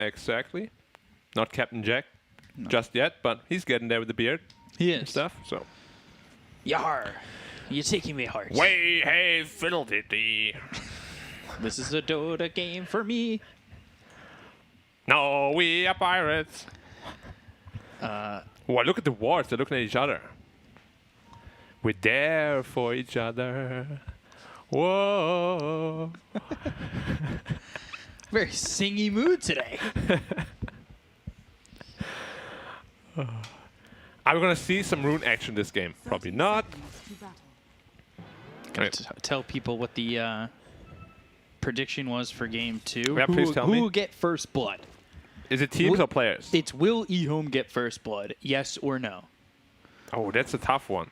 Exactly. Not Captain Jack just yet, but he's getting there with the beard. He and is. stuff. So. Yar, you're taking me hard. Way, hey, fiddle-dee-dee. This is a Dota game for me. No, we are pirates. Well, look at the wards. They're looking at each other. We're there for each other. Whoa. Very singy mood today. Are we going to see some rune action this game? Probably not. Can I tell people what the prediction was for game 2? Yeah, please tell me. Who will get first blood? Is it teams or players? It's will EHOME get first blood? Yes or no? Oh, that's a tough one.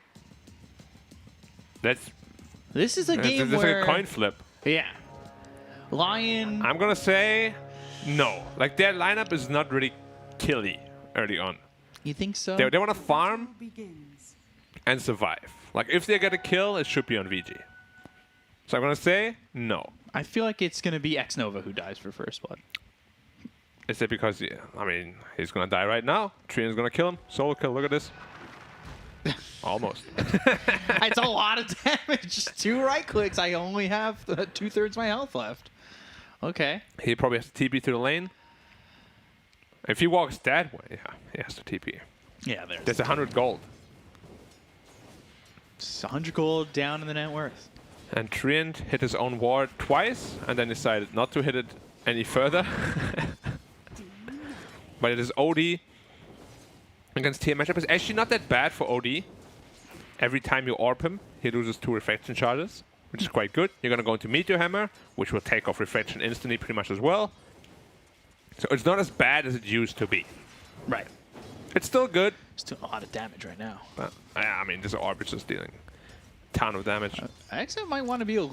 This is a game where... where... It's like a coin flip. Yeah. Lion... I'm going to say no. Like, their lineup is not really killy early on. You think so? They want to farm and survive. Like, if they get a kill, it should be on ViCi. So I'm going to say no. I feel like it's going to be X-Nova who dies for first blood. Is it because, I mean, he's going to die right now. Trian's going to kill him. Solo kill. Look at this. Almost. It's a lot of damage. 2 right clicks. I only have 2/3 my health left. Okay. He probably has to TP to the lane. If he walks that way, yeah, he has to TP. Yeah, there's 100 gold. It's 100 gold down in the net worth. And Trian hit his own ward twice and then decided not to hit it any further. But it is OD against TM matchup. It's actually not that bad for OD. Every time you AWP him, he loses 2 reflection charges, which is quite good. You're going to go into Meteor Hammer, which will take off reflection instantly pretty much as well. So it's not as bad as it used to be. Right. It's still good. It's doing a lot of damage right now. But, I mean, this AWP is just dealing a ton of damage. XM might want to be a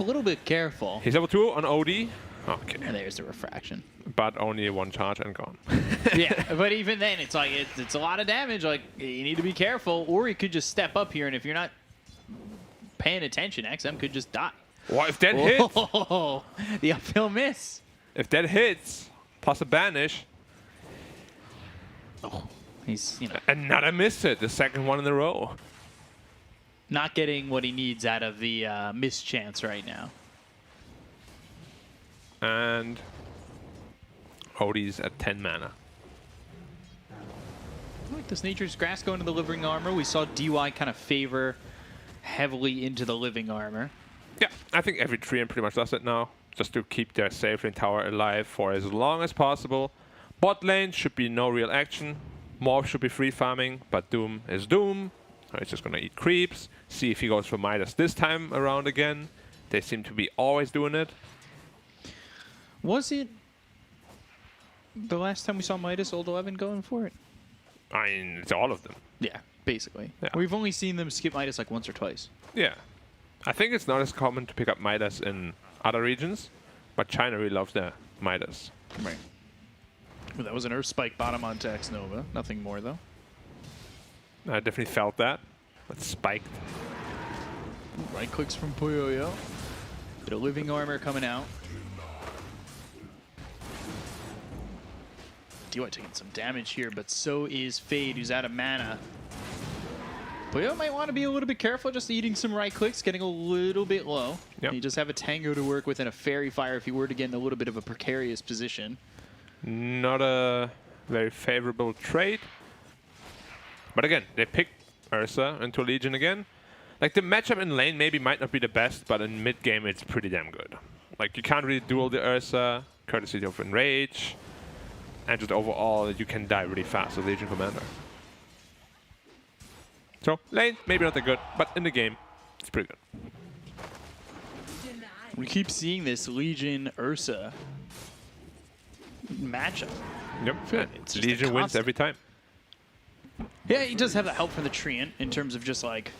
little bit careful. He's level 2 on OD. Okay. And there's the refraction. But only 1 charge and gone. Yeah, but even then, it's like it's a lot of damage. Like, you need to be careful, or he could just step up here, and if you're not paying attention, XM could just die. Well, if that hits... Oh, the uphill miss. If that hits, plus a banish... Oh, he's, you know... Another miss hit, the second one in a row. Not getting what he needs out of the mischance right now. And Odie's at 10 mana. I like this Nature's Grass going to the Living Armor. We saw DY kind of favor heavily into the Living Armor. Yeah, I think every Treant pretty much does it now, just to keep their safe lane tower alive for as long as possible. Bot lane should be no real action. Morph should be free farming, but Doom is Doom. He's just going to eat creeps. See if he goes for Midas this time around again. They seem to be always doing it. Was it the last time we saw Midas Old 11 going for it? I mean, it's all of them. Yeah, basically. Yeah. We've only seen them skip Midas like once or twice. Yeah. I think it's not as common to pick up Midas in other regions, but China really loves their Midas. Right. Well, that was an Earth Spike bottom onto X-Nova. Nothing more, though. I definitely felt that. It's spiked. Right clicks from Puyoyo. Bit of Living Armor coming out. DY taking some damage here, but so is Fade, who's out of mana. Puyo might want to be a little bit careful, just eating some right clicks, getting a little bit low. Yep. You just have a Tango to work with and a Fairy Fire if you were to get in a little bit of a precarious position. Not a very favorable trade. But again, they picked Ursa into Legion again. Like, the matchup in lane maybe might not be the best, but in mid-game it's pretty damn good. Like, you can't really duel the Ursa, courtesy of Enrage. And just overall, you can die really fast with Legion Commander. So, lane, maybe not that good, but in the game, it's pretty good. We keep seeing this Legion Ursa matchup. Yep, It's just Legion a wins constant. every time. Yeah, he does have the help from the Treant in terms of just like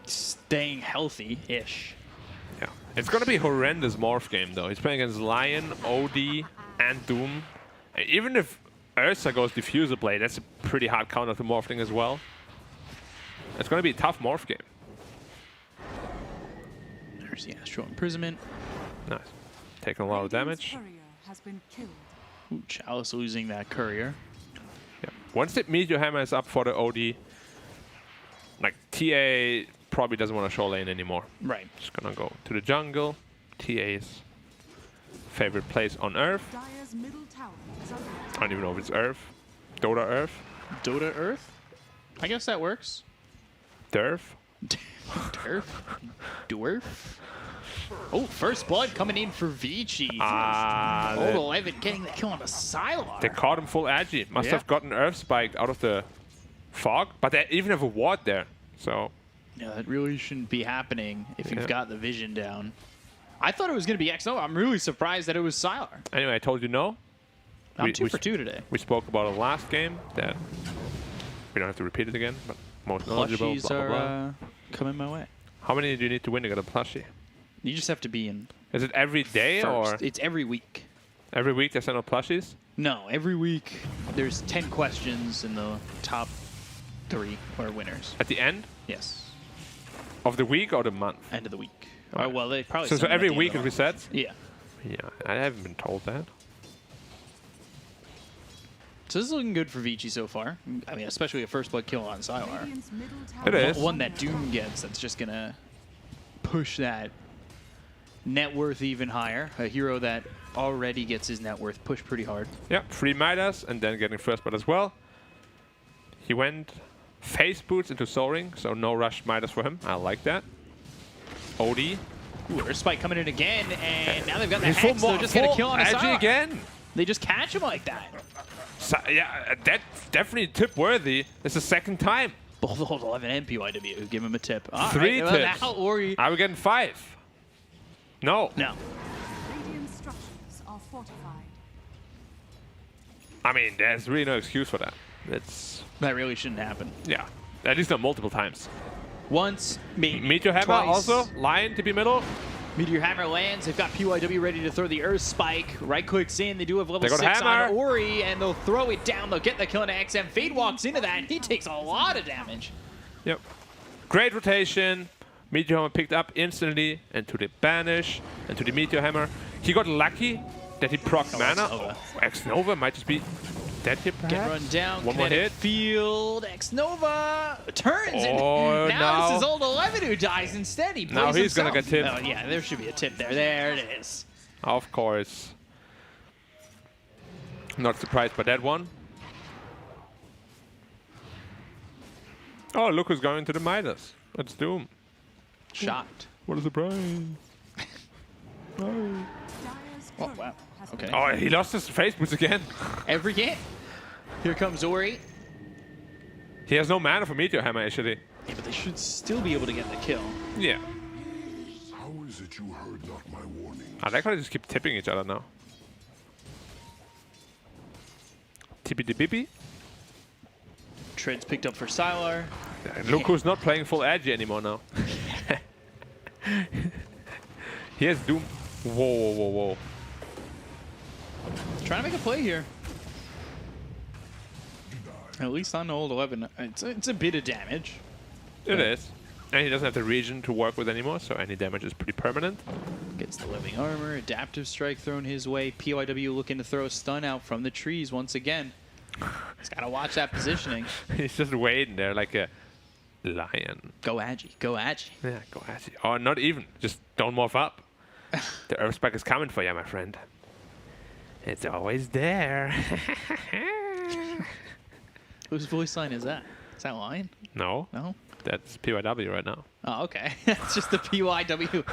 staying healthy-ish. Yeah, it's gonna be a horrendous morph game though. He's playing against Lion, OD, and Doom. And even if Ursa goes Diffuser Blade, that's a pretty hard counter to Morphling as well. It's gonna be a tough morph game. There's the Astral Imprisonment. Nice. Taking a lot of damage. Ooh, Chalice losing that courier. Yeah. Once the Meteor Hammer is up for the OD, like TA probably doesn't want to show lane anymore. Right. Just gonna go to the jungle. TA's favorite place on Earth. I don't even know if it's Earth. Dota Earth. Dota Earth? I guess that works. Durf. Dwarf? Dwarf? Oh, first blood coming in for ViCi. Old 11 getting the kill on a Sylar. They caught him full agi. Must have gotten Earth spiked out of the fog, but they even have a ward there. So. Yeah, that really shouldn't be happening if you've got the vision down. I thought it was going to be XO. I'm really surprised that it was Sylar. Anyway, I told you no. I'm 2 for 2 today. We spoke about it last game that we don't have to repeat it again, but most knowledgeable, Plushies blah, blah, blah. are coming my way. How many do you need to win to get a plushie? You just have to be in. Is it every day first. or? It's every week. Every week they send out plushies? No, every week there's 10 questions and the top 3 are winners. At the end? Yes. Of the week or the month? End of the week. Oh, well, they probably So send them every at the end week of it the month. resets? Yeah. Yeah, I haven't been told that. So this is looking good for ViCi so far. I mean, especially a first blood kill on Sylar. It is. One that Doom gets that's just going to push that net worth even higher. A hero that already gets his net worth pushed pretty hard. Yeah, 3 Midas and then getting first blood as well. He went face boots into soaring, so no rush Midas for him. I like that. OD. Ooh, Earth Spike coming in again, and now they've got the He's Hex. They're just going to kill on a Agi Sylar. again. They just catch him like that. So, yeah, that's definitely tip worthy. It's the second time. Both old 11 and PYW give him a tip. All 3 right, tips. Now Ori. Are we getting 5? No. No. Radiant structures are fortified. I mean, there's really no excuse for that. It's That really shouldn't happen. yeah, at least not multiple times. Once, maybe Meteor Hammer twice. also line to be middle. Meteor Hammer lands. They've got PYW ready to throw the Earth Spike. Right clicks in. They do have level They got 6 on hammer. Ori, and they'll throw it down. They'll get the kill into XM. Fade walks into that, and he takes a lot of damage. Yep. Great rotation. Meteor Hammer picked up instantly into the banish and to the Meteor Hammer. He got lucky that he procced mana. X-Nova. Oh, X-Nova might just be dead here perhaps. Get run down. One more kinetic hit. Field. X-Nova turns. Oh, and now now- this is old 11 who dies instead. He Now plays he's gonna himself. get tipped. Oh, yeah, there should be a tip there. There it is. Of course. Not surprised by that one. Oh, look who's going to the Midas. That's Doom. Shocked. What a surprise. Dire's Oh, turret wow. has Okay. been Oh, he lost his face boots again. Every game. Here comes Ori. He has no mana for Meteor Hammer, actually. Yeah, but they should still be able to get the kill. Yeah. How is it you heard not my warning? I like how they just keep tipping each other now. Tippy-de-bippy. Treads picked up for Sylar. Look who's not playing full Agi anymore now. He has Doom. Whoa, whoa, whoa, whoa. Trying to make a play here. At least on the old 11. It's a bit of damage. It is. And he doesn't have the region to work with anymore, so any damage is pretty permanent. Gets the living armor. Adaptive strike thrown his way. PYW looking to throw a stun out from the trees once again. He's got to watch that positioning. He's just waiting there like a lion. Go Agi. Go Agi. Yeah, go Agi. Or not even. Just don't morph up. The Earth Spike is coming for you, my friend. It's always there. Whose voice line is that? Is that Lion? No, No? that's PYW right now. Oh, okay. That's just the PYW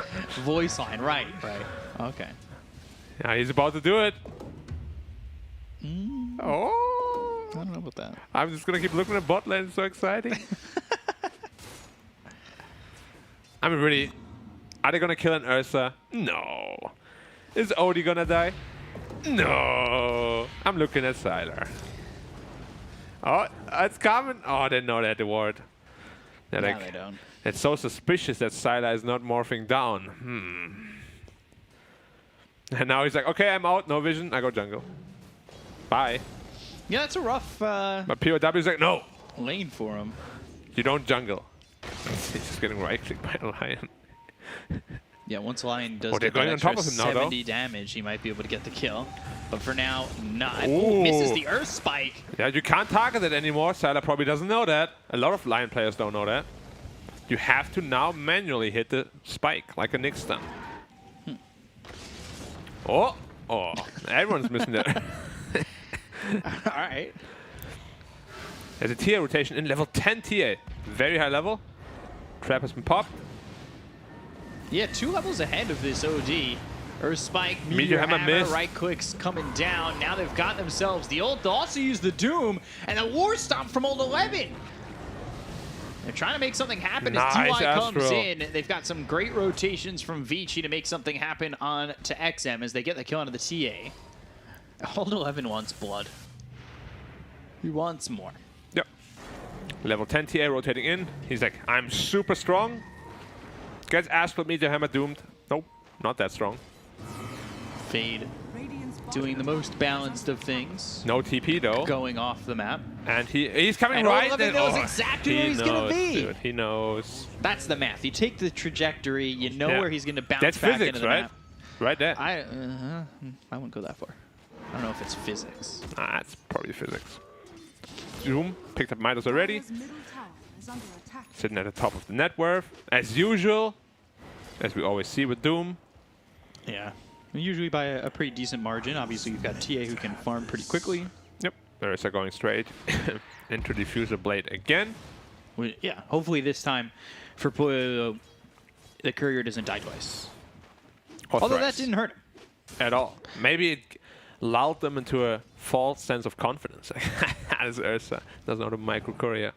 voice line. Right, right. Okay. Yeah, he's about to do it. Oh! I don't know about that. I'm just gonna keep looking at bot lane. It's so exciting. I mean, really, are they gonna kill an Ursa? No. Is Odie gonna die? No. I'm looking at Sylar. Oh, it's coming. Oh, they know that the ward. They're No, like, they don't. it's so suspicious that Sylar is not morphing down. And now he's like, okay, I'm out. No vision. I go jungle. Bye. Yeah, it's a rough But POW's like, no, lane for him. you don't jungle. He's just getting right-clicked by a lion. Yeah, once Lion does Oh, they're get that going on top extra of him now, though. 70 damage, he might be able to get the kill. But for now, not. Ooh. Ooh, misses the Earth Spike. Yeah, you can't target it anymore. Sylar probably doesn't know that. A lot of Lion players don't know that. You have to now manually hit the spike like a Nick stun. Oh, everyone's missing that. All right. There's a TA rotation in level 10 TA. Very high level. Trap has been popped. Yeah, 2 levels ahead of this OD. Earth Spike, Meteor Hammer missed. right clicks coming down. Now they've got themselves the ult. They'll also use the Doom and a War Stomp from Old 11. They're trying to make something happen as Nice, DY comes Astro. in. They've got some great rotations from ViCi to make something happen on to XM as they get the kill onto the TA. Old 11 wants blood. He wants more. Yep. Level 10 TA rotating in. He's like, I'm super strong. Gets Astral Meteor Hammer doomed. Nope, not that strong. Fade Radiant's doing the most balanced of things. No TP though. Going off the map. And he's coming And right. Old 11 knows exactly where he's gonna be. Dude, he knows. That's the math. You take the trajectory, you know Yeah. where he's going to bounce That's back physics, into the right? map. Right there. I wouldn't go that far. I don't know if it's physics. It's probably physics. Zoom picked up Midas already. middle tower is under attack. Sitting at the top of the net worth. As usual. As we always see with Doom. Yeah. Usually by a pretty decent margin. Obviously, you've got TA who can farm pretty quickly. Yep. Ursa going straight into Diffuser Blade again. Yeah, hopefully this time for the courier doesn't die twice. Or Although thrice. that didn't hurt him. At all. Maybe it lulled them into a false sense of confidence. This Ursa doesn't know the micro courier.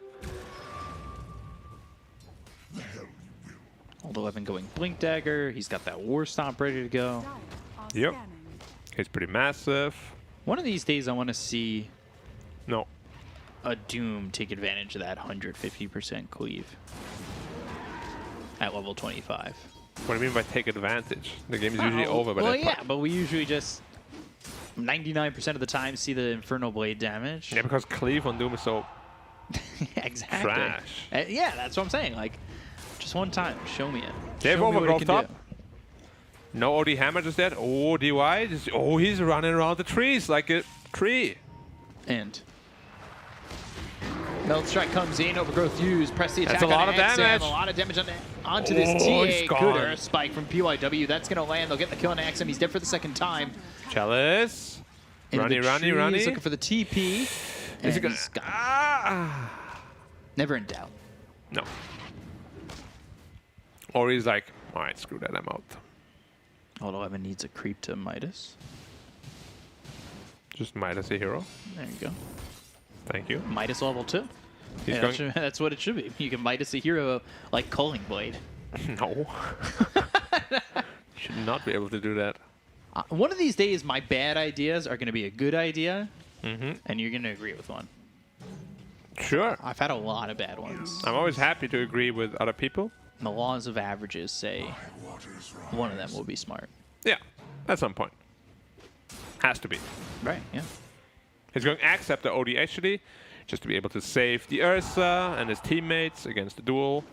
Old 11 going Blink Dagger. He's got that War Stomp ready to go. Dire are Yep. scanning. He's pretty massive. One of these days, I want to see No. a Doom take advantage of that 150% cleave at level 25. What do you mean by take advantage? The game is usually over by Well, that yeah, point. but we usually just 99% of the time see the Infernal Blade damage. Yeah, because cleave on Doom is so Exactly. trash. Yeah, that's what I'm saying. Like, just one time, show me it. They have Show me what it overgrowth can top. do. No OD Hammer just dead. Oh, DY. He's running around the trees like a tree. And Melt Strike comes in, Overgrowth used, press the attack That's a lot on of XM, damage. a lot of damage onto this he's TA. gone. Good Earth Spike from PYW. That's going to land. They'll get the kill on XM. He's dead for the second time. Chalice. Into the Runny. trees, looking for the TP. And Is he gonna? he's got never in doubt. No. Or he's like, all right, screw that, I'm out. Old 11 needs a creep to Midas. Just Midas a hero. There you go. Thank you. Midas level 2. He's Yeah, going. that's what it should be. You can Midas a hero like Culling Blade. No. Should not be able to do that. One of these days, my bad ideas are going to be a good idea, Mm-hmm. and you're going to agree with one. Sure. I've had a lot of bad ones. I'm always happy to agree with other people. The laws of averages say one of them will be smart. Yeah, at some point. Has to be. Right, yeah. He's going to accept the OD actually, just to be able to save the Ursa and his teammates against the duel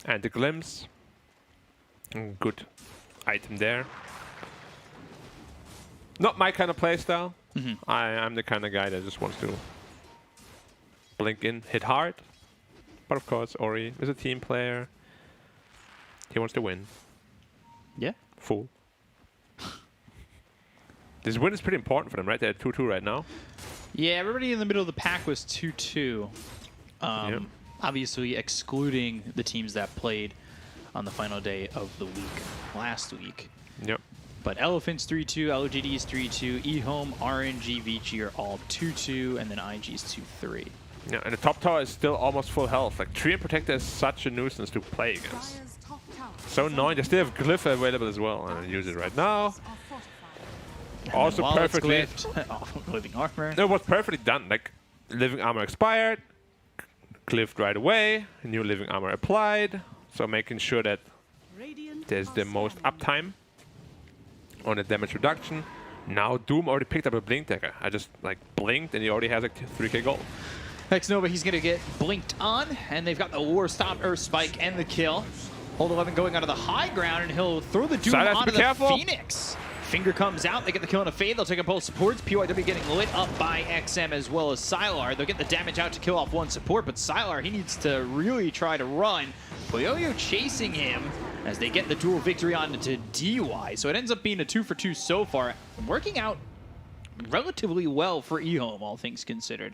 and the glimpse. Good item there. Not my kind of playstyle. I'm the kind of guy that just wants to blink in, hit hard. But of course, Ori is a team player. He wants to win. Yeah. Fool. This win is pretty important for them, right? They're at 2-2 right now. Yeah, everybody in the middle of the pack was 2-2. Yep. Obviously excluding the teams that played on the final day of the week, last week. Yep. But Elephants 3-2, LGD's 3-2, EHOME, RNG, ViCi are all 2-2, and then IG's 2-3. Yeah, and the top tower is still almost full health. Like, Tree and Protector is such a nuisance to play against. Dire's top tower So annoying. They still have Glyph available as well, and I use it right now. are fortified. Also While it's perfectly. glyphed, living armor. No, it was perfectly done. Like, living armor expired, glyphed right away, new living armor applied. So making sure that Radiant there's are the most scanning. uptime on the damage reduction. Now Doom already picked up a Blink Dagger. I just like blinked and he already has like 3k gold. Nova, he's going to get blinked on, and they've got the War Stop, Earth Spike, and the kill. Hold 11 going onto the high ground, and he'll throw the Doom Silas, onto be the careful. Phoenix. Finger comes out. They get the kill on a fade. They'll take up both supports. PYW getting lit up by XM as well as Sylar. They'll get the damage out to kill off one support, but Sylar, he needs to really try to run. Puyoyo chasing him as they get the dual victory onto DY. So it ends up being a 2-for-2 so far. Working out relatively well for EHOME, all things considered.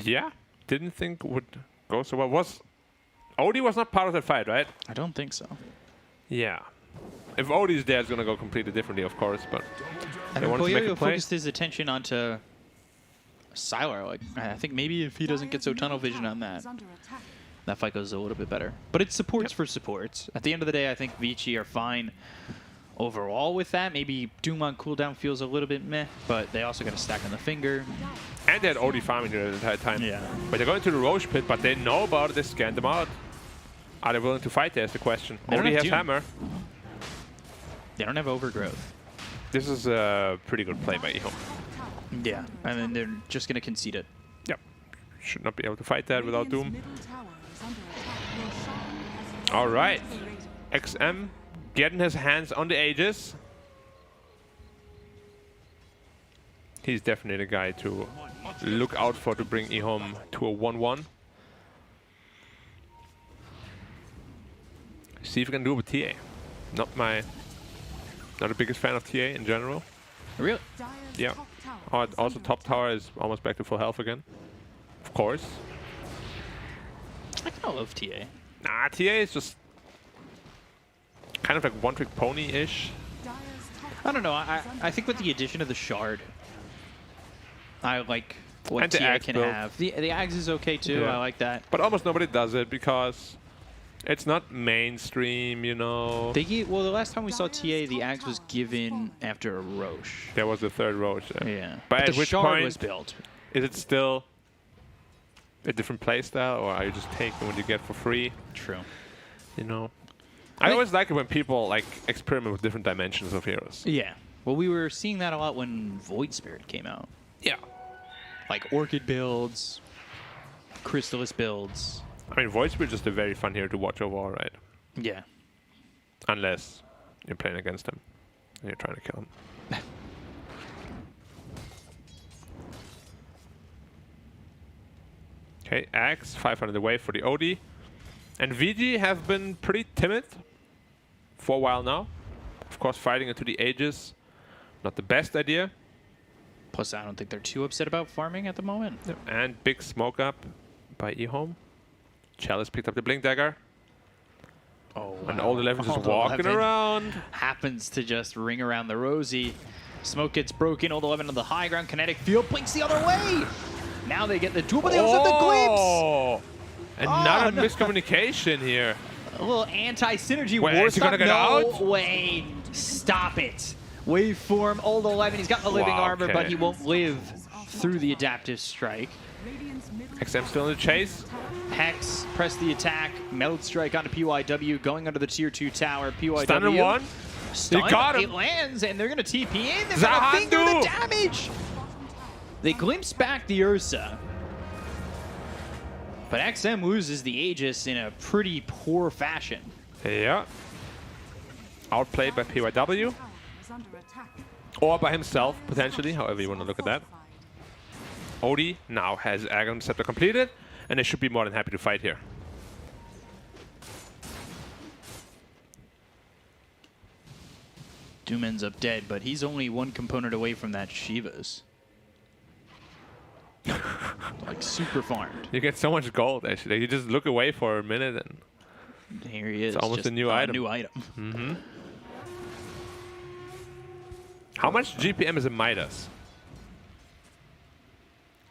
Yeah, didn't think would go so well. Odie was not part of that fight, right? I don't think so. Yeah. If Odie's there, it's going to go completely differently, of course, but I they think wanted to make a Puyoyo play. focused his attention onto Sylar. Like, I think maybe if he doesn't get so tunnel vision on that, that fight goes a little bit better. But it's supports for supports. At the end of the day, I think ViCi are fine overall with that. Maybe Doom on cooldown feels a little bit meh, but they also got a stack on the finger. And they had Odie farming here the entire time. Yeah. But they're going to the Roche pit, but they know about it. They scanned them out. Are they willing to fight? There's the question. They don't Odie have has Doom. hammer. They don't have overgrowth. This is a pretty good play by EHOME. Yeah, and then they're just going to concede it. Yep. Should not be able to fight that without Doom. All right. XM getting his hands on the Aegis. He's definitely the guy to look out for to bring EHOME to a 1-1. See if we can do it with TA. Not the biggest fan of TA in general. Really? Yeah. Also, top tower is almost back to full health again. Of course. I kind of love TA. Nah, TA is just kind of like one-trick pony-ish. I don't know. I think with the addition of the shard, I like what And the TA axe can build. have. The axe is okay too. Yeah. I like that. But almost nobody does it because it's not mainstream, you know. Well, the last time we saw TA, the axe was given after a Roche. There was the third Roach there. Yeah. But at the which shard point was built. is it still a different playstyle, or are you just taking what you get for free? True. You know. I I think- always like it when people like experiment with different dimensions of heroes. Yeah. Well, we were seeing that a lot when Void Spirit came out. Yeah. Like Orchid builds, Crystallis builds. I mean, Void Spirit is just a very fun hero to watch overall, right? Yeah. Unless you're playing against him and you're trying to kill him. Okay, Axe, 500 away for the OD. And VG have been pretty timid for a while now. Of course, fighting into the Aegis, not the best idea. Plus, I don't think they're too upset about farming at the moment. And big smoke up by EHOME. Chalice picked up the Blink Dagger. Oh, And Old 11 just Old walking 11 around. happens to just ring around the rosy. Smoke gets broken. Old 11 on the high ground. Kinetic field blinks the other way. Now they get the duel, but they also have the glimpse. Another no. miscommunication here. A little anti-synergy Wait, war is he gonna stuff. get No out? way. Stop it. Waveform, Old 11. He's got the living Wow, armor, okay. but he won't live through the adaptive strike. XM still in the chase. Hex, press the attack, meld strike onto PYW, going under the tier 2 tower. PYW. Stunner one. Stun, He got him. It lands, and they're going to TP in. They're going to finger the damage. They glimpse back the Ursa. But XM loses the Aegis in a pretty poor fashion. Yeah. Outplayed by PYW. Or by himself, potentially, however you want to look at that. Odie now has Agon Scepter completed, and they should be more than happy to fight here. Doom ends up dead, but he's only one component away from that Shiva's. Like, super farmed. You get so much gold, actually. You just look away for a minute, and Here he is. It's almost just a new item. New item. how much GPM is a Midas?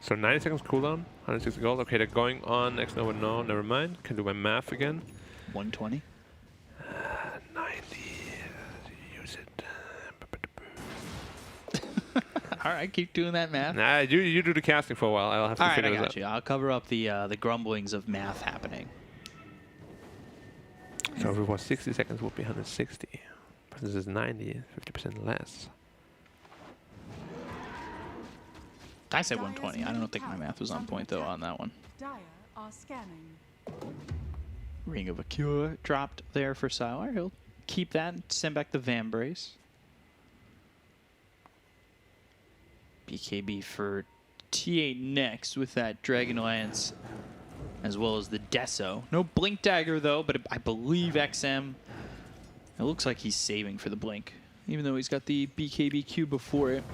So 90 seconds cooldown, 160 gold. Okay, they're going on X Nova. No, never mind. Can do my math again. 120. 90. Use it. All right, keep doing that math. Nah, you do the casting for a while. I'll have to All right, figure I this got out. you. I'll cover up the grumblings of math happening. So if it was 60 seconds, it would be 160. But this is 90, 50% less. I said 120. I don't think my math was on point, though, on that one. Dire are scanning. Ring of a Cure dropped there for Sylar. He'll keep that and send back the Vambrace. BKB for TA next with that Dragon Lance, as well as the Deso. No Blink Dagger, though, but I believe XM, it looks like he's saving for the Blink, even though he's got the BKB Q before it.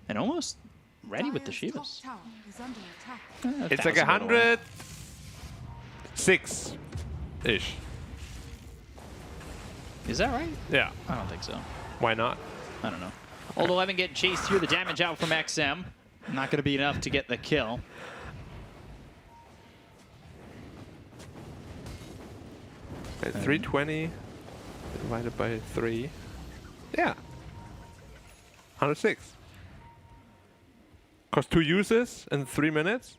And almost ready with the Dire's top Shivas. tower is under attack. It's like 106-ish. Is that right? Yeah. I don't think so. Why not? I don't know. Old 11 getting chased here. The damage out from XM. Not going to be enough to get the kill. Okay, 320 divided by 3. Yeah. 106. Cost 2 uses in 3 minutes.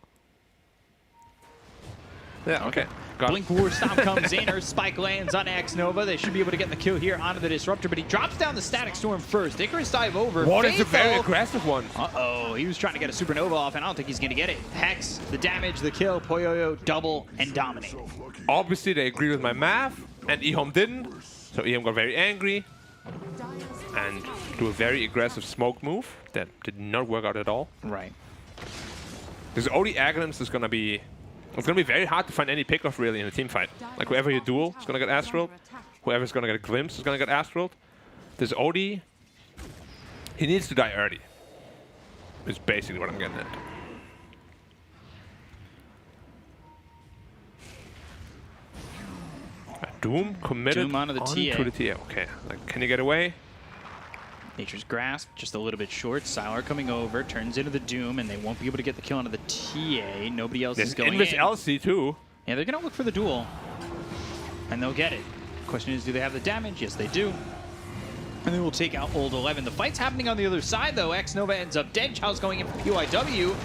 Yeah, okay. Got Blink War Stomp comes in. Earth Spike lands on X-Nova. They should be able to get the kill here onto the Disruptor, but he drops down the Static Storm first. Icarus dive over. What is a very Faithful. aggressive one? Uh-oh, he was trying to get a Supernova off, and I don't think he's going to get it. Hex, the damage, the kill, Poyoyo, double, and dominate. Obviously, they agree with my math, and EHOME didn't. So EHOME got very angry and do a very aggressive smoke move that did not work out at all. Right. This OD Aghanim's is going to be... It's going to be very hard to find any pickoff, really, in a team fight. Like, whoever you duel is going to get Astraled. Whoever's going to get a glimpse is going to get Astraled. This OD, he needs to die early. Is basically what I'm getting at. Doom committed Doom onto the TA. To the TA. Okay, like, can you get away? Nature's Grasp, just a little bit short. Sylar coming over, turns into the Doom, and they won't be able to get the kill onto the TA. Nobody else is going in. There's LC too. Yeah, they're going to look for the duel, and they'll get it. Question is, do they have the damage? Yes, they do. And they will take out Old 11. The fight's happening on the other side, though. X-Nova ends up dead. Chow's going in for PYW.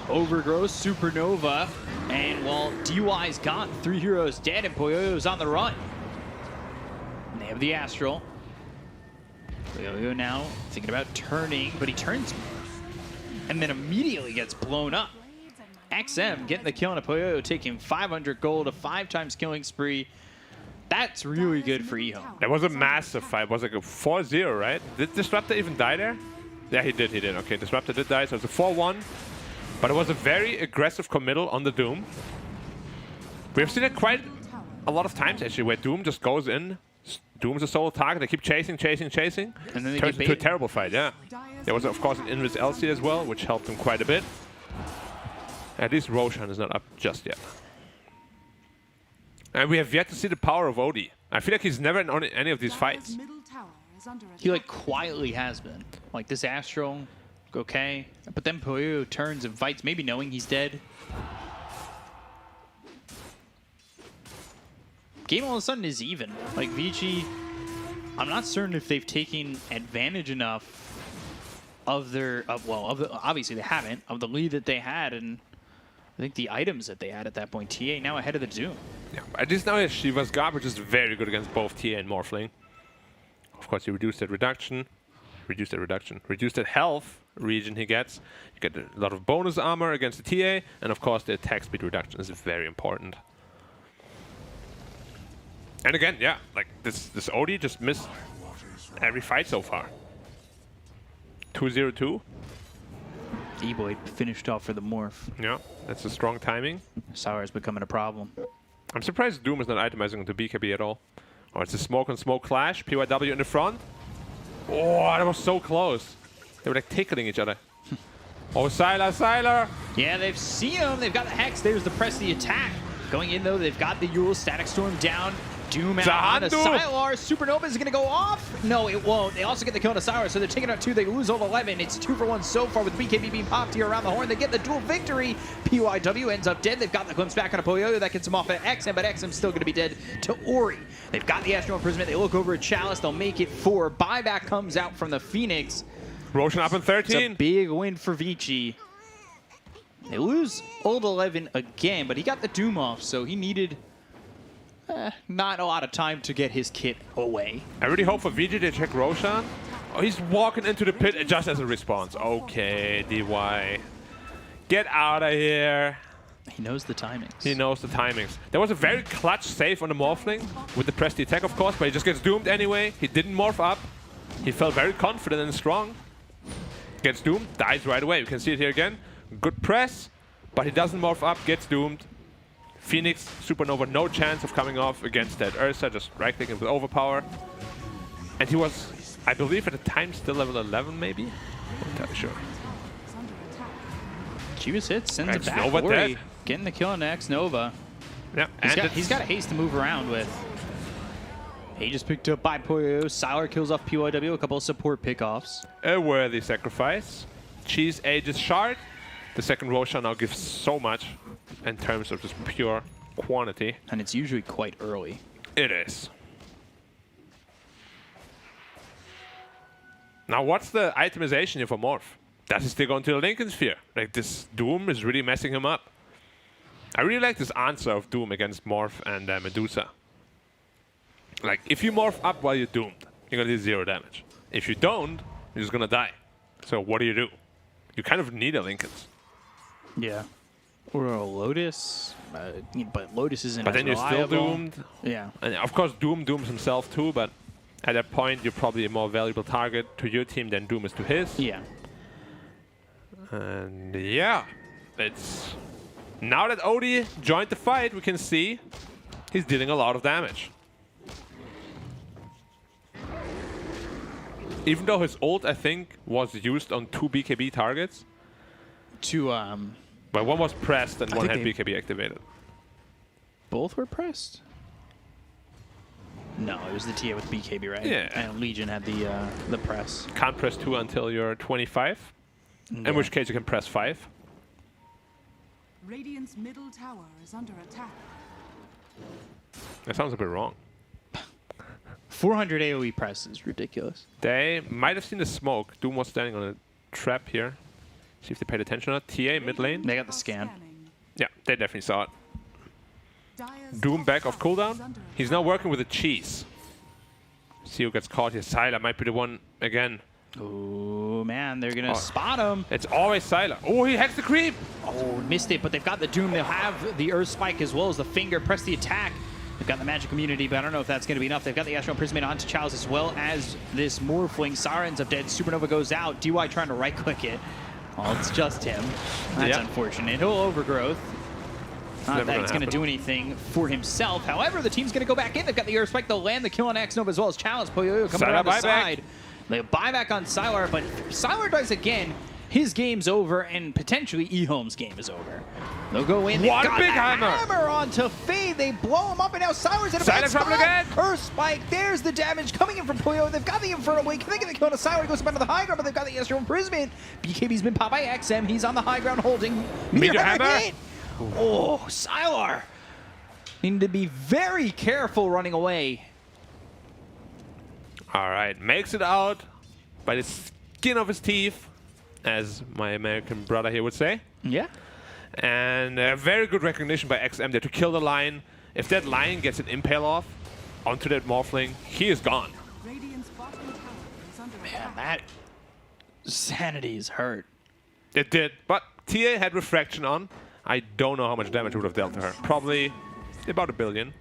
Overgrowth, Supernova, and while DY's gone, 3 heroes dead, and Poyoyo's on the run. And they have the Astral. Poyoyo now thinking about turning, but he turns and then immediately gets blown up. XM getting the kill on a Poyoyo, taking 500 gold, a 5x killing spree. That's really good for EHOME. That was a massive fight. It was like a 4-0, right? Did Disruptor even die there? Yeah, he did. Okay, Disruptor did die, so it's a 4-1. But it was a very aggressive committal on the Doom. We have seen it quite a lot of times, actually, where Doom just goes in. Doom's a solo target. They keep chasing. And then they turns into a terrible fight, yeah. There was, of course, an Invis LC as well, which helped him quite a bit. At least Roshan is not up just yet. And we have yet to see the power of OD. I feel like he's never in any of these fights. He, like, quietly has been. Like, this Astral, okay. But then Poyoyo turns and fights, maybe knowing he's dead. Game all of a sudden is even. Like, ViCi, I'm not certain if they've taken advantage enough of their, obviously they haven't, of the lead that they had, and I think the items that they had at that point. TA now ahead of the Doom. Yeah, at least now Shiva's guard, which is very good against both TA and Morphling. Of course, you reduce that reduction, reduce that health region he gets. You get a lot of bonus armor against the TA, and of course the attack speed reduction is very important. And again, yeah, like this OD just missed every fight so far. 2-0-2. E-Boy finished off for the Morph. Yeah, that's a strong timing. Sour's becoming a problem. I'm surprised Doom is not itemizing into BKB at all. Oh, it's a smoke on smoke clash. PYW in the front. Oh, that was so close. They were like tickling each other. Oh, Sylar! Yeah, they've seen him. They've got the Hex. There's the press the attack. Going in, though, they've got the Yule. Static Storm down. Doom out on the Sylar. Supernova is going to go off. No, it won't. They also get the kill on the Sylar, so they're taking out 2. They lose all 11. It's 2-for-1 so far with BKB being popped here around the horn. They get the dual victory. PYW ends up dead. They've got the glimpse back on a Poyoyo. That gets him off at XM, but XM's still going to be dead to Ori. They've got the Astral Imprisonment. They look over at Chalice. They'll make it 4. Buyback comes out from the Phoenix. Roshan up in 13. It's a big win for ViCi. They lose Old 11 again, but he got the Doom off, so he needed not a lot of time to get his kit away. I really hope for ViCi they check Roshan. Oh, he's walking into the pit just as a response. Okay, DY. Get out of here. He knows the timings. He knows the timings. There was a very clutch save on the Morphling with the press the attack, of course, but he just gets doomed anyway. He didn't morph up. He felt very confident and strong. Gets doomed, dies right away. You can see it here again. Good press, but he doesn't morph up, gets doomed. Phoenix, Supernova, no chance of coming off against that Ursa, just right-clicking with overpower. And he was, I believe at the time, still level 11 maybe? Not entirely sure. Is under attack. Chivas hits, sends it back. X-Nova Ori dead. getting the kill on X-Nova. Yeah, He's got a haste to move around with. He just picked up by Poyo. Siler kills off PYW, a couple of support pickoffs. a worthy sacrifice. Cheese ages Shard. The second Roshan now gives so much in terms of just pure quantity. And it's usually quite early. It is. Now, what's the itemization here for Morph? Does he still go into the Lincoln Sphere? Like, this Doom is really messing him up. I really like this answer of Doom against Morph and Medusa. Like, if you Morph up while you're doomed, you're gonna do 0 damage. If you don't, you're just gonna die. So what do? You kind of need a Lincoln's. Yeah. Or a Lotus. But Lotus isn't But as then you're still reliable. doomed. Yeah. And of course, Doom dooms himself too, but at that point, you're probably a more valuable target to your team than Doom is to his. Yeah. And yeah, it's... Now that Odie joined the fight, we can see he's dealing a lot of damage. Even though his ult, I think, was used on 2 BKB targets. But one was pressed and one had BKB activated. Both were pressed? No, it was the TA with BKB, right? Yeah. And Legion had the press. Can't press 2 until you're 25. Yeah. In which case you can press 5. Radiant's middle tower is under attack. That sounds a bit wrong. 400 AoE press is ridiculous. They might have seen the smoke. Doom was standing on a trap here. See if they paid attention or not. TA mid lane. They got the scan. Yeah, they definitely saw it. Dire's Doom top back off tower is cooldown. under He's now working with a cheese. See who gets caught here. Sylar might be the one again. Oh man, they're gonna spot him. It's always Sylar. Oh, he hacks the creep. Oh, missed it, but they've got the Doom. They'll have the Earth Spike as well as the Finger. Press the attack. They've got the Magic Immunity, but I don't know if that's going to be enough. They've got the Astral Imprisonment onto Chalice as well as this Morphling. Sirens of Dead. Supernova goes out. DY trying to right-click it. Oh, it's just him. That's unfortunate. He'll Overgrowth. Not that it's going to do anything for himself. However, the team's going to go back in. They've got the Earth Spike. They'll land the kill on X-Nova as well as Chalice. Poyo coming around the side. They buy back on Sylar, but if Sylar dies again, his game's over, and potentially EHOME's game is over. They'll go in. What a big hammer! Hammer onto Fade. They blow him up, and now Sylar's in a bad Sylar's spot. again. Earth Spike. There's the damage coming in from Poyo. They've got the Infernal Wake. They get the kill on Sylar. He goes up onto the high ground, but they've got the Astral Imprisonment. BKB's been popped by XM. He's on the high ground holding. Meteor hammer. Hit. Oh, Sylar. Need to be very careful running away. All right, makes it out by the skin of his teeth, as my American brother here would say. Yeah. And very good recognition by XM there to kill the lion. If that lion gets an impale off onto that Morphling, he is gone. Radiant's bottom tower is under Man, attack. that sanity is hurt. It did, but TA had refraction on. I don't know how much damage it would have dealt to her. Probably about 1 billion.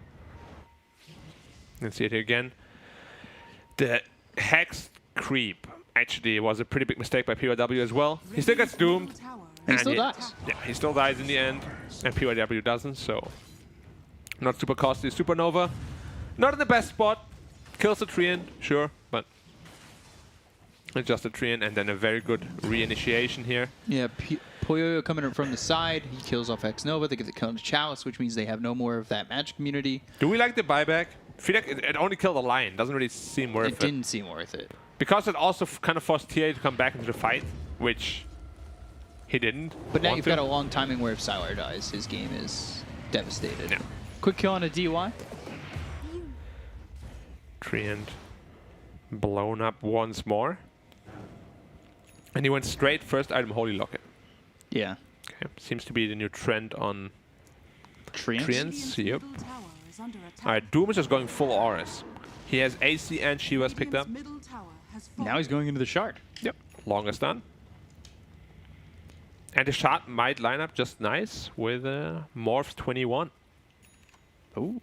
Let's see it here again. The Hex creep actually was a pretty big mistake by PYW as well. He still gets doomed. He still And dies. Yeah, he still dies in the end, and PYW doesn't, so not super costly. Supernova, not in the best spot. Kills the Treant, sure, but it's just a Treant, and then a very good reinitiation here. Yeah, Poyo coming from the side. He kills off X-Nova. They get the kill on Chalice, which means they have no more of that magic immunity. Do we like the buyback? I feel like it only killed a lion. Doesn't really seem worth it. It didn't seem worth it. Because it also kind of forced TA to come back into the fight, which he didn't. But now want you've to. got a long timing where if Sylar dies, his game is devastated. Yeah. Quick kill on a DY. Treant blown up once more. And he went straight first item Holy Locket. Yeah. Okay. Seems to be the new trend on Treant. Treants. Radiant's Yep. middle tower is under attack. Alright, Doom is just going full Auras. He has AC and Shivas picked up. Radiant's middle tower has Now he's going into the shard. Yep. Longest done. And the shot might line up just nice with Morph 21. Ooh.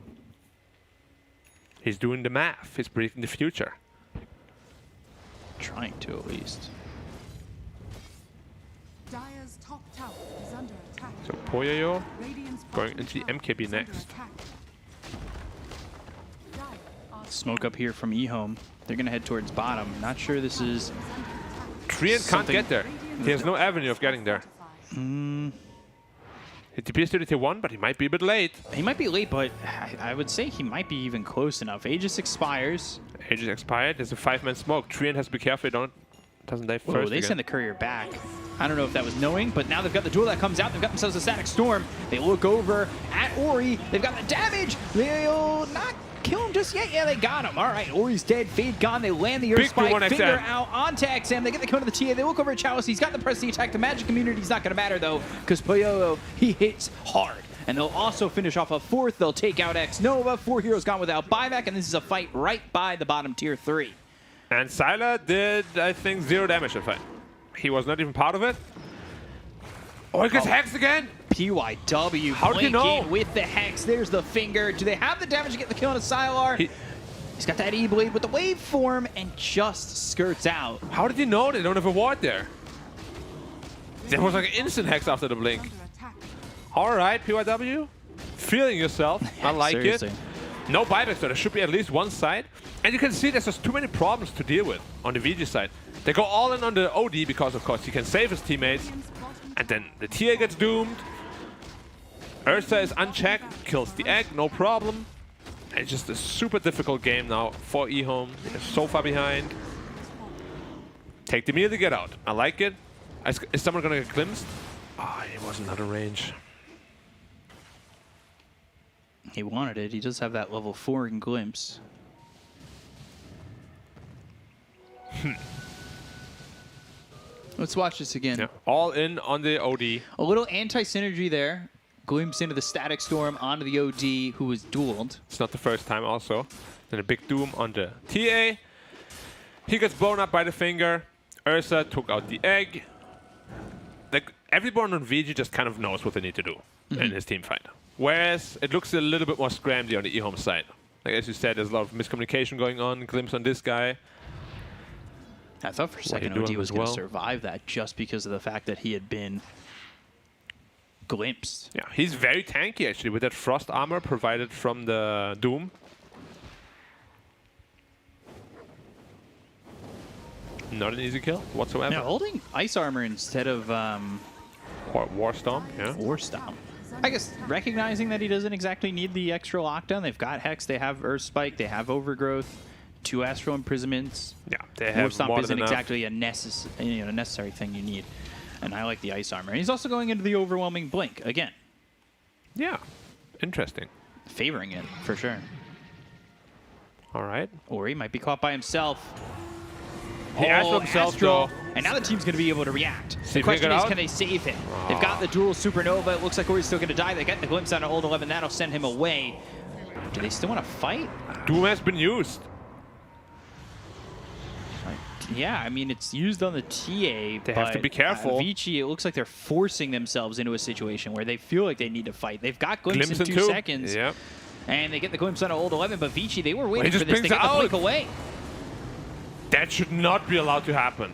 He's doing the math. He's predicting the future. Trying to, at least. tower is under attack. So Poyoyo Radiant's going bottom into the tower MKB is under next. attack. Dire are Smoke up here from EHOME. They're going to head towards bottom. Not sure this is... Treant can't Something- get there. He has no avenue of getting there. He TPs to the tier 1, but he might be a bit late. He might be late, but I would say he might be even close enough. Aegis expires. Aegis expired. There's a 5-man smoke. Treant has to be careful he doesn't die Whoa, first they again. send the courier back. I don't know if that was knowing, but now they've got the duel that comes out. They've got themselves a static storm. They look over at Ori. They've got the damage. They'll not kill him just yet. Yeah, they got him. All right, Ori's dead. Fade gone. They land the Earth Big Spike. B1 Finger XM. out onto XM. They get the kill to the TA. They look over at Chalice. He's got the press the attack. The magic immunity's not going to matter, though, because Poyoyo, he hits hard. And they'll also finish off a 4th. They'll take out X-Nova. 4 heroes gone without buyback, and this is a fight right by the bottom tier 3. And Sylar did, I think, 0 damage in fight. He was not even part of it. Oh, he gets hexed again? PYW How did he know? blinking with the Hex. There's the finger. Do they have the damage to get the kill on a Sylar? He's got that E-Blade with the waveform and just skirts out. How did he know they don't have a ward there? There was like an instant hex after the blink. under attack. All right, PYW. Feeling yourself. I like Seriously. it. No buybacks, though. There should be at least one side. And you can see there's just too many problems to deal with on the VG side. They go all in on the OD because, of course, he can save his teammates. Radiant's bottom And then the TA gets doomed. Ursa is unchecked, kills the egg, no problem. And it's just a super difficult game now for EHOME. They're so far behind. Take the meal to get out. I like it. Is someone gonna get glimpsed? Ah, it wasn't out of range. He wanted it. He does have that level 4 in Glimpse. Let's watch this again. Yeah, all in on the OD. A little anti-synergy there. Glimpse into the Static Storm onto the OD who was dueled. It's not the first time also. Then a big doom on the TA. He gets blown up by the finger. Ursa took out the egg. Like, everyone on VG just kind of knows what they need to do in his team fight. Whereas it looks a little bit more scrambly on the EHOME side. Like, as you said, there's a lot of miscommunication going on. Glimpse on this guy. I thought for a second doing OD was as going to well? survive that just because of the fact that he had been glimpsed. Yeah, he's very tanky actually with that frost armor provided from the Doom. Not an easy kill whatsoever. Now holding ice armor instead of War Storm, yeah. War Stomp. I guess recognizing that he doesn't exactly need the extra lockdown. They've got Hex, they have Earth Spike, they have Overgrowth, 2 Astral Imprisonments. Yeah, they War have Stomp more isn't than enough. exactly a necessary thing you need. And I like the ice armor. And he's also going into the overwhelming blink again, Yeah, interesting. favoring it for sure. All right. Or he might be caught by himself. He Astral himself, Astral. though. And now the team's going to be able to react. See The if question they get is, out? can they save him? They've got the dual supernova. It looks like Ori's still going to die. They get the glimpse on an old 11. That'll send him away. Do they still want to fight? Doom has been used. Yeah, I mean, it's used on the TA. They have to be careful. ViCi, it looks like they're forcing themselves into a situation where they feel like they need to fight. They've got glimpse, Glimpse in in 2 two. seconds. Yep. And they get the glimpse on an old 11, but ViCi, they were waiting just for this. They brings get the it blink out. away. That should not be allowed to happen.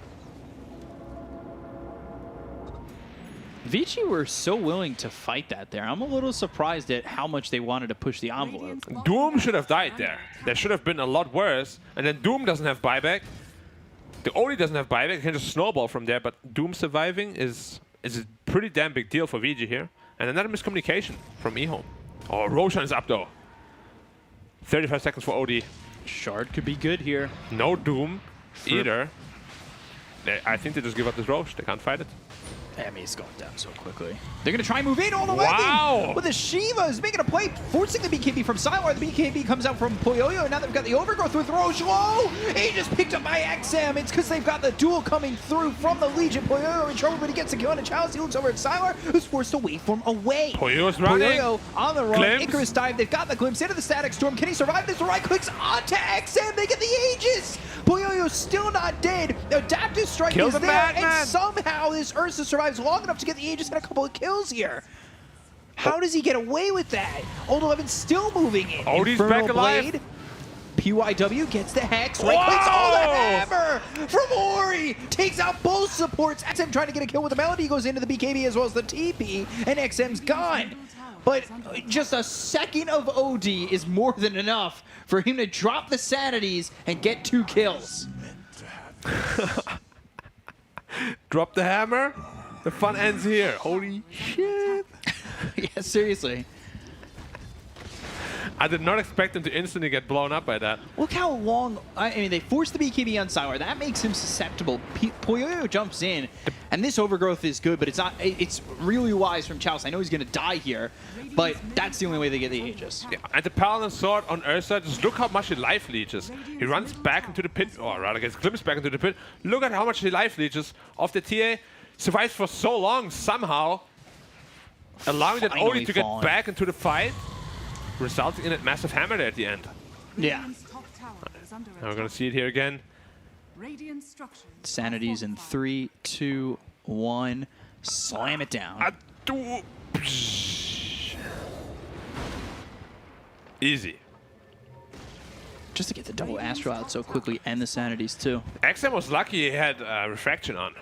ViCi were so willing to fight that there. I'm a little surprised at how much they wanted to push the envelope. Radiant's bottom Doom tower should have is died under there. attack. That should have been a lot worse. And then Doom doesn't have buyback. The Oli doesn't have buyback. It can just snowball from there. But Doom surviving is a pretty damn big deal for VG here. And another miscommunication from EHOME. Oh, Roshan is up though. 35 seconds for OD. Shard could be good here. No Doom either. I think they just give up this Roche. They can't fight it. I mean, it's going down so quickly. They're going to try and move in all the Wow. way. With the Shivas making a play, forcing the BKB from Sylar. The BKB comes out from Poyoyo, and now they've got the overgrowth with Roche. Whoa! He just picked up by XM. It's because they've got the duel coming through from the Legion. Poyoyo in trouble, but he gets the kill on a challenge. He looks over at Sylar, who's forced to waveform away. Poyoyo's running. Poyoyo on the run. Glimpse. Icarus dive. They've got the glimpse into the static storm. Can he survive this? Right clicks onto XM. They get the Aegis. Poyoyo's still not dead. Adaptive strike Kill is the there, Madman. and somehow this Ursa survives long enough to get the Aegis and a couple of kills here. How does he get away with that? Old 11 still moving in. Odie's Infernal back alive. Blade. PYW gets the Hex, right-clicks all the hammer from Ori, takes out both supports. XM trying to get a kill with the Melody, goes into the BKB as well as the TP, and XM's gone. But just a second of OD is more than enough for him to drop the Sanities and get 2 kills. Drop the hammer. The fun ends here. Holy shit. Yeah, seriously. I did not expect him to instantly get blown up by that. Look how long, I mean, they forced the BKB on Sylar. That makes him susceptible. Poyoyo jumps in, and this overgrowth is good, but it's really wise from Chaos. I know he's going to die here, but that's the only way they get the Aegis. Yeah, and the Paladin Sword on Ursa, just look how much he life leeches. He runs back into the pit, or rather gets glimpsed back into the pit. Look at how much he life leeches off the TA. Survives for so long, somehow, allowing that Ori to get back into the fight, resulting in a massive hammer there at the end. Yeah. Now we're going to see it here again. Sanities in 3, 2, 1. Slam it down. Easy. Just to get the double Astro out so quickly and the Sanities too. XM was lucky he had Refraction on.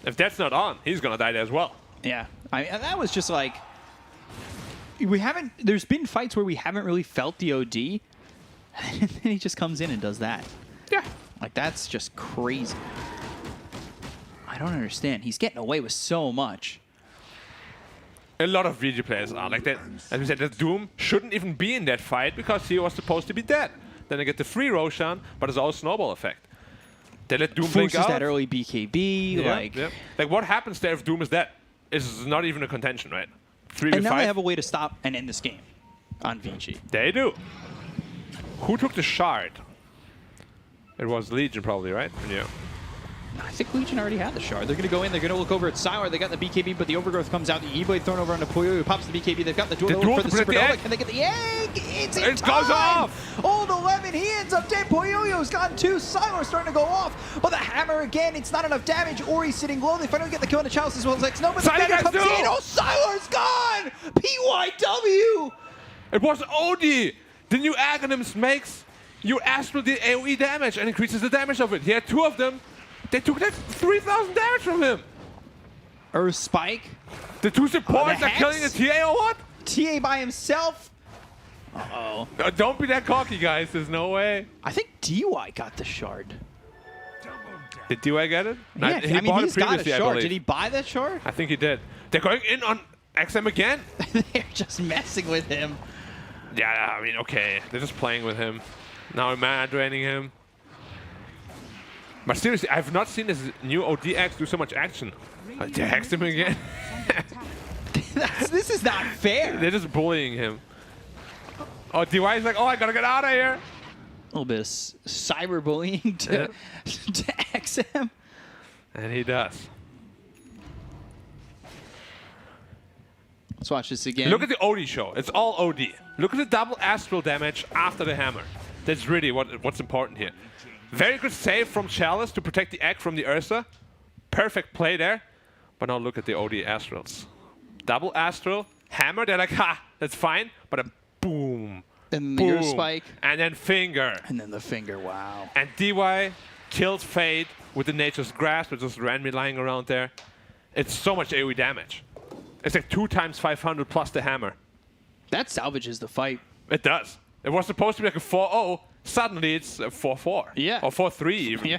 If that's not on, he's going to die there as well. Yeah. I mean, that was just like... There's been fights where we haven't really felt the OD, and then he just comes in and does that. Yeah. Like, that's just crazy. I don't understand. He's getting away with so much. A lot of VG players are like that. As we said, that Doom shouldn't even be in that fight because he was supposed to be dead. Then they get the free Roshan, but it's all a snowball effect. They let Doom blink out. That early BKB, like what happens there if Doom is dead? Is not even a contention, right? 3v5. And now they have a way to stop and end this game on ViCi. They do. Who took the shard? It was Legion probably, right? Yeah. I think Legion already had the shard. They're going to go in. They're going to look over at Sylar. They got the BKB, but the Overgrowth comes out. The E-Blade thrown over onto Poyo, who pops the BKB. They've got the duel for the Supernova. Can they get the egg? It's in time! Goes off! Old 11, he ends up dead. Poyoyo's gone too. Sylar's starting to go off. But the hammer again, it's not enough damage. Ori's sitting low. They finally get the kill on the Chalice as well as X. No, but the Mega comes in. Oh, Sylar's gone! PYW! It was OD! The new Aghanims makes your Astral the AoE damage and increases the damage of it. He had 2 of them. They took that 3,000 damage from him. Earth Spike. The 2 supports are killing the TA or what? TA by himself. Uh-oh. Don't be that cocky, guys. There's no way. I think DY got the shard. Did DY get it? Yeah, he bought it got a previously, shard. Did he buy that shard? I think he did. They're going in on XM again. They're just messing with him. Yeah, I mean, okay. They're just playing with him. Now mana draining him. But seriously, I've not seen this new ODX do so much action. They hexed him again. This is not fair. They're just bullying him. Oh, DY is like, oh, I gotta get out of here. A little bit of cyberbullying to XM. And he does. Let's watch this again. Look at the OD show. It's all OD. Look at the double astral damage after the hammer. That's really what's important here. Very good save from Chalice to protect the egg from the Ursa. Perfect play there. But now look at the OD Astrals. Double Astral, hammer, they're like, ha, that's fine. But a boom, and the boom, spike. And then finger. And then the finger, wow. And DY kills Fade with the Nature's Grasp, which just randomly lying around there. It's so much AoE damage. It's like 2 times 500 plus the hammer. That salvages the fight. It does. It was supposed to be like a 4-0. Suddenly it's a 4-4. Yeah. Or 4-3 even. Yeah.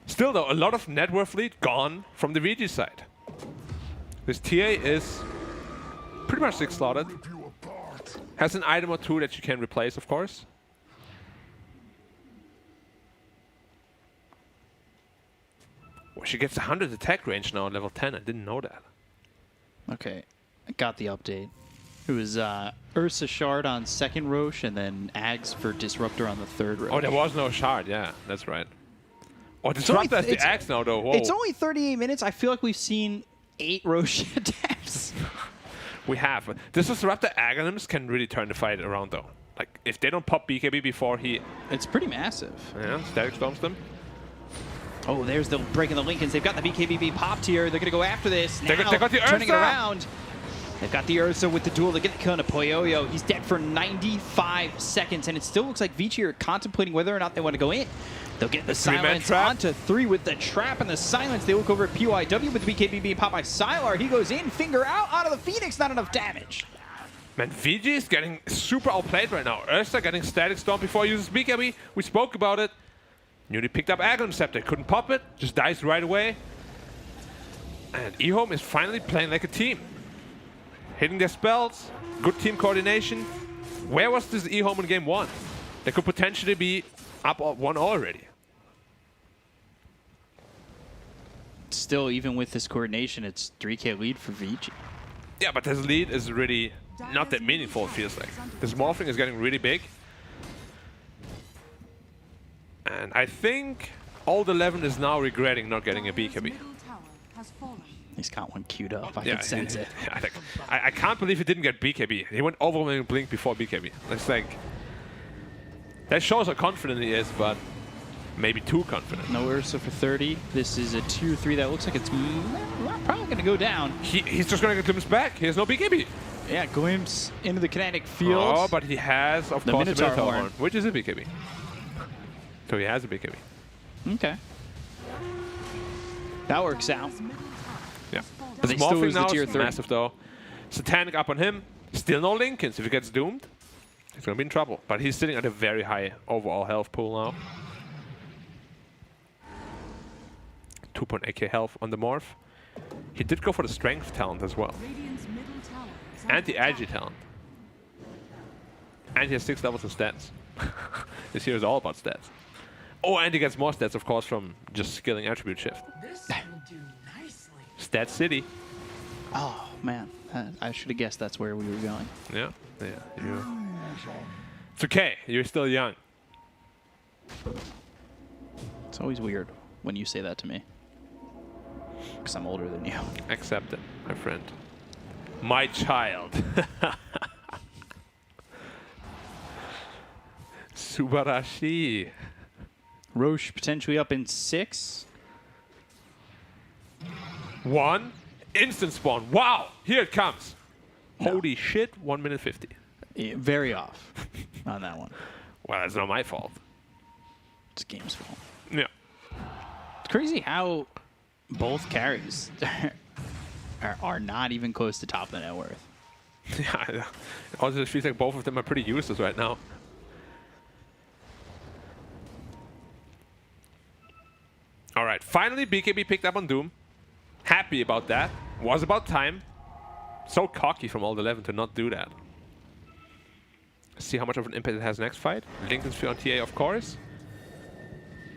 Still though, a lot of net worth lead gone from the VG side. This TA is pretty much 6 slotted. Has an item or 2 that you can replace, of course. Well, she gets 100 attack range now at level 10. I didn't know that. Okay, I got the update. It was Ursa Shard on 2nd Roche and then Ags for Disruptor on the 3rd Roche. Oh, there was no shard. Yeah, that's right. Oh, Disruptor has the Ags now, though. Whoa. It's only 38 minutes. I feel like we've seen 8 Roche attempts. We have. This Disruptor Aghanims can really turn the fight around, though. Like, if they don't pop BKB before he... It's pretty massive. Yeah, Static Storms them. Oh, there's the breaking the Lincolns. They've got the BKB popped here. They're going to go after this. Now, they got the Ursa. Turning it around. They've got the Ursa with the duel. They get the kill on a Poyoyo. He's dead for 95 seconds, and it still looks like ViCi are contemplating whether or not they want to go in. They'll get the silence onto 3 with the trap and the silence. They look over at PYW with the BKB being popped by Sylar. He goes in, finger out of the Phoenix, not enough damage. Man, VG is getting super outplayed right now. Ursa getting Static Storm before he uses BKB. We spoke about it. Newly picked up Aghanim Scepter. Couldn't pop it. Just dies right away. And EHOME is finally playing like a team. Hitting their spells. Good team coordination. Where was this EHOME in game 1? They could potentially be up 1 already. Still, even with this coordination, it's 3K lead for ViCi. Yeah, but his lead is really not that meaningful, it feels like. This morphing is getting really big. And I think Old 11 is now regretting not getting a BKB. He's got one queued up. I can sense it. I can't believe he didn't get BKB. He went overwhelming blink before BKB. It's like, that shows how confident he is, but maybe too confident. No Ursa for 30. This is a tier 3 that looks like it's probably going to go down. He's just going to get glimpse back. He has no BKB. Yeah, glimpse into the kinetic field. Oh, but he has, of the course, Minotaur the Minotaur horn, horn, which is a BKB. So he has a BKB. Okay. That works out. Yeah. But they Small still thing lose the now tier is 3. massive though. Satanic up on him. Still no Lincolns. If he gets doomed, he's going to be in trouble. But he's sitting at a very high overall health pool now. 2.8k health on the morph. He did go for the strength talent as well. And the agi talent. And he has 6 levels of stats. This here is all about stats. Oh, and he gets more stats, of course, from just skilling attribute shift. This will do nicely. Stat City. Oh, man. I should have guessed that's where we were going. Yeah. It's okay. You're still young. It's always weird when you say that to me. Because I'm older than you. Accept it, my friend. My child. Subarashi. Roche potentially up in 6. 1. Instant spawn. Wow. Here it comes. No. Holy shit. 1 minute 50. Yeah, very off on that one. Well, that's not my fault. It's game's fault. Yeah. It's crazy how both carries are not even close to top of the net worth. Yeah. Also, it feels like both of them are pretty useless right now. All right. Finally, BKB picked up on Doom. Happy about that. Was about time. So cocky from Old 11 to not do that. See how much of an impact it has next fight. Lincoln's Sphere on TA, of course.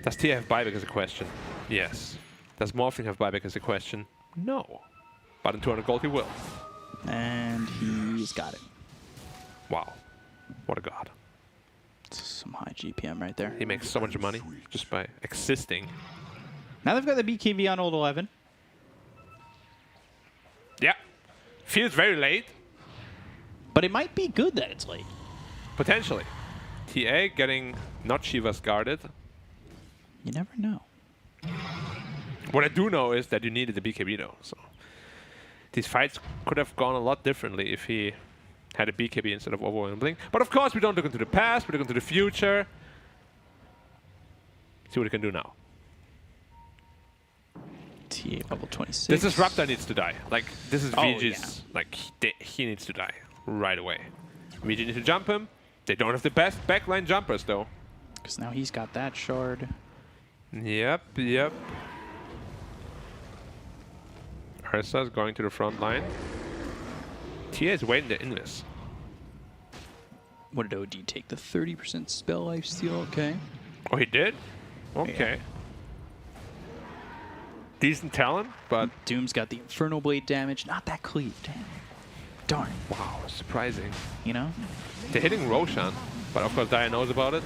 Does TA have buyback is a question? Yes. Does Morphing have buyback is a question? No. But in 200 gold he will. And he's got it. Wow. What a god. Some high GPM right there. He makes so much money just by existing. Now they've got the BKB on Old 11. Yeah. Feels very late. But it might be good that it's late. Potentially. TA getting not Shiva's guarded. You never know. What I do know is that you needed the BKB though. So these fights could have gone a lot differently if he had a BKB instead of overwhelming blink. But of course we don't look into the past, we look into the future. See what he can do now. TA level 26. This is Raptor needs to die. Like, this is Oh, VG's, like, he needs to die right away. VG needs to jump him. They don't have the best backline jumpers, though. Because now he's got that shard. Yep. Ursa's going to the front line. TA is waiting to invis. What did OD take? The 30% spell lifesteal? Okay. Oh, he did? Okay. Yeah. Decent talent, but... Doom's got the Infernal Blade damage. Not that cleave. Damn. Darn. Wow, surprising. You know? They're hitting Roshan, but of course Dia knows about it.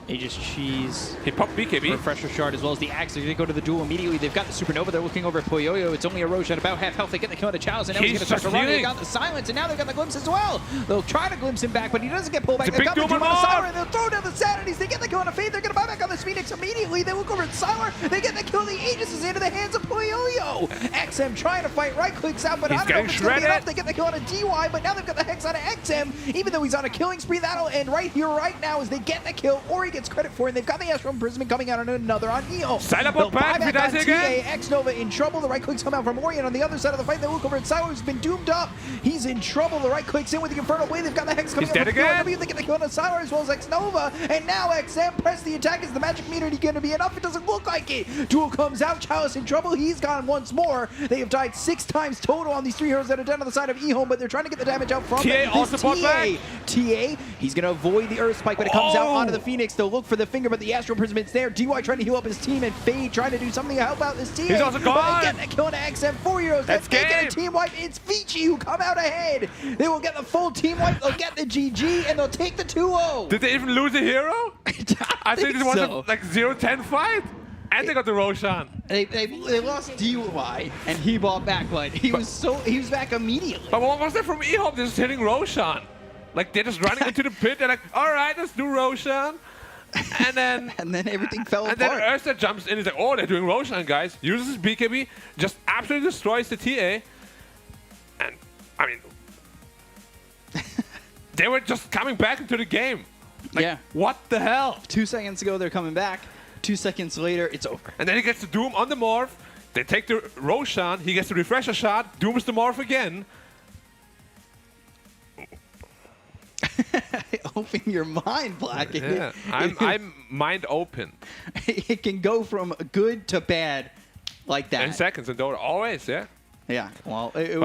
Aegis Cheese. He popped BKB. Refresher Shard as well as the Axe. They go to the duel immediately. They've got the Supernova. They're looking over at Poyoyo. It's only a Roche at about half health. They get the kill to Chalice, and now he's going to start to run. They got the silence, and now they've got the glimpse as well. They'll try to glimpse him back, but he doesn't get pulled back. They've got the Doom on the Sylar. They'll throw down the Sanities. They get the kill on a Fade. They're going to buy back on this Phoenix immediately. They look over at Sylar. They get the kill. The Aegis is into the hands of Poyoyo. Puyoyo. XM trying to fight, right clicks out, but He's I don't know if it's going to be getting enough. They get the kill on a DY, but now they've got the Hex on a XM. Even though he's on a killing spree, that'll end right here, right now, as they get the kill. Ori gets credit for it, and they've got the Astral Imprisonment coming out on another on EHOME. Silent They'll back, buy if he back dies on again. TA. X-Nova in trouble. The right clicks come out from Ori, and on the other side of the fight, they look over at Siler, who's been doomed up. He's in trouble. The right clicks in with the Infernal Blade. They've got the Hex coming He's out dead from again. POW. They get the kill on Siler as well as X-Nova, and now XM press the attack. Is the magic meter going to be enough? It doesn't look like it. Duel comes out. Chalice in trouble. He's gone once more. They have died 6 times total on these 3 heroes that are dead on the side of EHOME, but they're trying to get the damage out from TA this also bought back. TA, he's going to avoid the Earth Spike, but it comes out Oh. onto the Phoenix. They'll look for the finger, but the Astral Imprisonment's there. DY trying to heal up his team, and Fade trying to do something to help out this TA. He's also But gone. they get the kill on XM. 4 heroes. That's They get a game. team wipe. It's ViCi who come out ahead. They will get the full team wipe. They'll get the GG, and they'll take the 2-0. Did they even lose a hero? I think this was so. a like 0-10 fight. And they got the Roshan. They lost DY, and he bought back, but he was back immediately. But what was that from EHOME? They're just hitting Roshan. Like, they're just running into the pit. They're like, all right, let's do Roshan. And then And then everything fell and then apart. Ursa jumps in and is like, oh, they're doing Roshan, guys. Uses his BKB, just absolutely destroys the TA. And, I mean, they were just coming back into the game. Like, Yeah. what the hell? 2 seconds ago, they're coming back. 2 seconds later, it's over. And then he gets the Doom on the Morph. They take the Roshan. He gets the Refresher shot. Dooms the Morph again. Open your mind, Black. Yeah, I'm mind open. It can go from good to bad like that. 10 seconds in Dota, always, yeah. Yeah, well, it